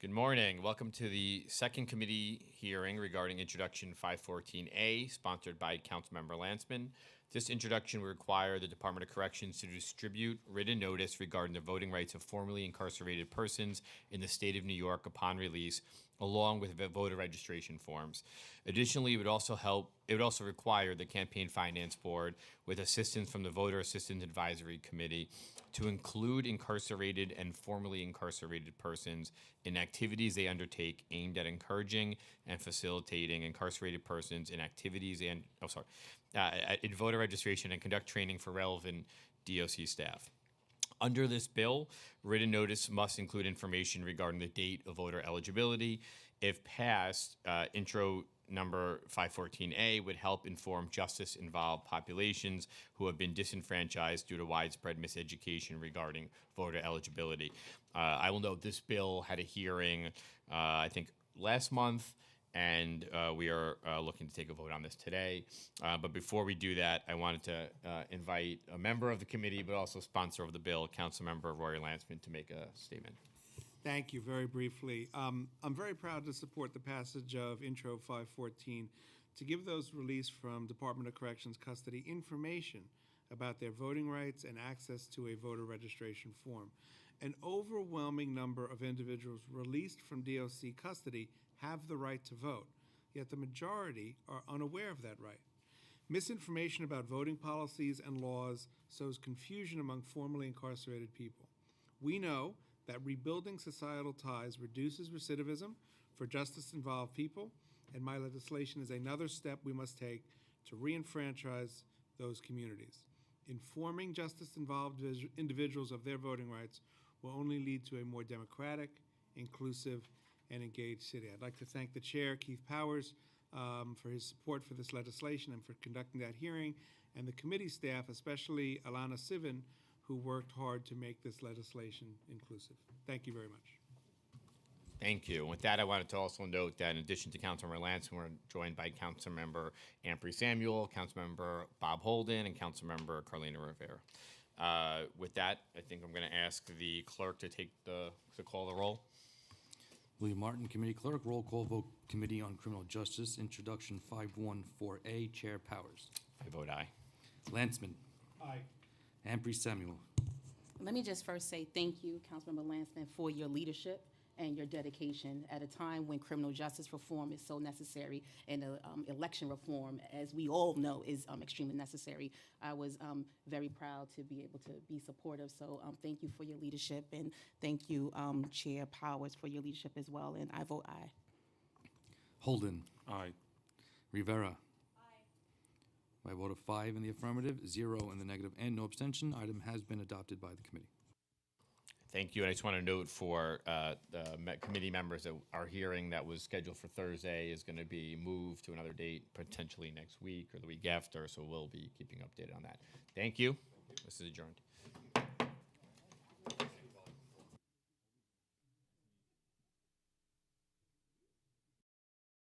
Good morning. Welcome to the second committee hearing regarding Introduction 514A, sponsored by Councilmember Landsman. This introduction will require the Department of Corrections to distribute written notice regarding the voting rights of formerly incarcerated persons in the state of New York upon release, along with voter registration forms. Additionally, it would also require the Campaign Finance Board, with assistance from the Voter Assistance Advisory Committee, to include incarcerated and formerly incarcerated persons in activities they undertake aimed at encouraging and facilitating incarcerated persons in activities in voter registration and conduct training for relevant DOC staff. Under this bill, written notice must include information regarding the date of voter eligibility. If passed, intro number 514A would help inform justice-involved populations who have been disenfranchised due to widespread miseducation regarding voter eligibility. I will note this bill had a hearing, I think, last month, and we are looking to take a vote on this today. But before we do that, I wanted to invite a member of the committee, but also sponsor of the bill, Councilmember Rory Landsman, to make a statement. Thank you. Very briefly, I'm very proud to support the passage of Intro 514 to give those released from Department of Corrections custody information about their voting rights and access to a voter registration form. An overwhelming number of individuals released from DOC custody have the right to vote, yet the majority are unaware of that right. Misinformation about voting policies and laws sows confusion among formerly incarcerated people. We know that rebuilding societal ties reduces recidivism for justice-involved people, and my legislation is another step we must take to re-enfranchise those communities. Informing justice-involved individuals of their voting rights will only lead to a more democratic, inclusive, and engaged city. I'd like to thank the chair, Keith Powers, for his support for this legislation and for conducting that hearing, and the committee staff, especially Alana Sivin, who worked hard to make this legislation inclusive. Thank you very much. Thank you. With that, I wanted to also note that in addition to Councilmember Landsman, we're joined by Councilmember Ampry Samuel, Councilmember Bob Holden, and Councilmember Carlina Rivera. With that, I think I'm going to ask the clerk to call the roll. William Martin, Committee Clerk. Roll call vote, Committee on Criminal Justice. Introduction 514A. Chair Powers. I vote aye. Landsman. Aye. Ampry Samuel. Let me just first say thank you, Councilmember Landsman, for your leadership and your dedication at a time when criminal justice reform is so necessary and election reform, as we all know, is extremely necessary. I was very proud to be able to be supportive, so thank you for your leadership, and thank you, Chair Powers, for your leadership as well, and I vote aye. Holden. Aye. Rivera. By a vote of 5 in the affirmative, 0 in the negative, and no abstention, item has been adopted by the committee. Thank you. And I just want to note for the committee members that our hearing that was scheduled for Thursday is going to be moved to another date, potentially next week or the week after, so we'll be keeping updated on that. Thank you. This is adjourned.